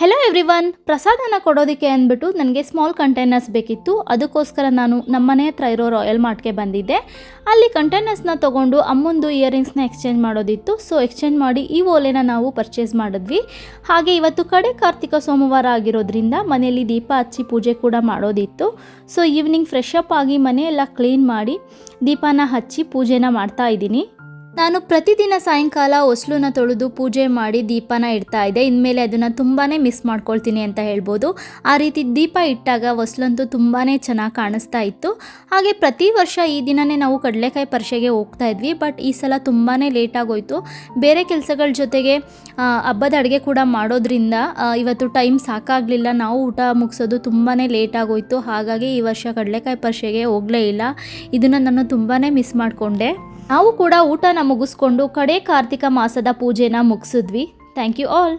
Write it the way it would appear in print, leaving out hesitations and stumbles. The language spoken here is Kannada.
ಹೆಲೋ ಎವ್ರಿವನ್, ಪ್ರಸಾದನ ಕೊಡೋದಕ್ಕೆ ಅಂದ್ಬಿಟ್ಟು ನನಗೆ ಸ್ಮಾಲ್ ಕಂಟೈನರ್ಸ್ ಬೇಕಿತ್ತು. ಅದಕ್ಕೋಸ್ಕರ ನಾನು ನಮ್ಮನೆ ಹತ್ರ ಇರೋ ರಾಯಲ್ ಮಾರ್ಟ್ಗೆ ಬಂದಿದ್ದೆ. ಅಲ್ಲಿ ಕಂಟೈನರ್ಸ್ನ ತೊಗೊಂಡು ಅಮ್ಮಂದು ಇಯರಿಂಗ್ಸ್ನ ಎಕ್ಸ್ಚೇಂಜ್ ಮಾಡೋದಿತ್ತು. ಸೊ ಎಕ್ಸ್ಚೇಂಜ್ ಮಾಡಿ ಈ ಓಲೆನ ನಾವು ಪರ್ಚೇಸ್ ಮಾಡಿದ್ವಿ. ಹಾಗೆ ಇವತ್ತು ಕಡೆ ಕಾರ್ತಿಕ ಸೋಮವಾರ ಆಗಿರೋದ್ರಿಂದ ಮನೆಯಲ್ಲಿ ದೀಪ ಹಚ್ಚಿ ಪೂಜೆ ಕೂಡ ಮಾಡೋದಿತ್ತು. ಸೊ ಈವ್ನಿಂಗ್ ಫ್ರೆಶ್ ಅಪ್ ಆಗಿ ಮನೆಯೆಲ್ಲ ಕ್ಲೀನ್ ಮಾಡಿ ದೀಪನ ಹಚ್ಚಿ ಪೂಜೆನ ಮಾಡ್ತಾ ಇದ್ದೀನಿ. ನಾನು ಪ್ರತಿದಿನ ಸಾಯಂಕಾಲ ಹೊಸ್ಲನ್ನ ತೊಳೆದು ಪೂಜೆ ಮಾಡಿ ದೀಪನ ಇಡ್ತಾ ಇದ್ದೆ. ಇನ್ಮೇಲೆ ಅದನ್ನು ತುಂಬಾ ಮಿಸ್ ಮಾಡ್ಕೊಳ್ತೀನಿ ಅಂತ ಹೇಳ್ಬೋದು. ಆ ರೀತಿ ದೀಪ ಇಟ್ಟಾಗ ಹೊಸ್ಲಂತೂ ತುಂಬಾ ಚೆನ್ನಾಗಿ ಕಾಣಿಸ್ತಾ ಇತ್ತು. ಹಾಗೆ ಪ್ರತಿ ವರ್ಷ ಈ ದಿನವೇ ನಾವು ಕಡಲೆಕಾಯಿ ಪರಿಷೆಗೆ ಹೋಗ್ತಾ ಇದ್ವಿ. ಬಟ್ ಈ ಸಲ ತುಂಬಾ ಲೇಟ್ ಆಗೋಯ್ತು. ಬೇರೆ ಕೆಲಸಗಳ ಜೊತೆಗೆ ಹಬ್ಬದ ಅಡುಗೆ ಕೂಡ ಮಾಡೋದ್ರಿಂದ ಇವತ್ತು ಟೈಮ್ ಸಾಕಾಗಲಿಲ್ಲ. ನಾವು ಊಟ ಮುಗಿಸೋದು ತುಂಬಾ ಲೇಟ್ ಆಗೋಯ್ತು. ಹಾಗಾಗಿ ಈ ವರ್ಷ ಕಡಲೆಕಾಯಿ ಪರಿಷೆಗೆ ಹೋಗಲೇ ಇಲ್ಲ. ಇದನ್ನು ನಾನು ತುಂಬಾ ಮಿಸ್ ಮಾಡಿಕೊಂಡೆ. ನಾವು ಕೂಡ ಊಟನ ಮುಗಿಸ್ಕೊಂಡು ಕಡೆ ಕಾರ್ತಿಕ ಮಾಸದ ಪೂಜೆನ ಮುಗಿಸಿದ್ವಿ. Thank you all.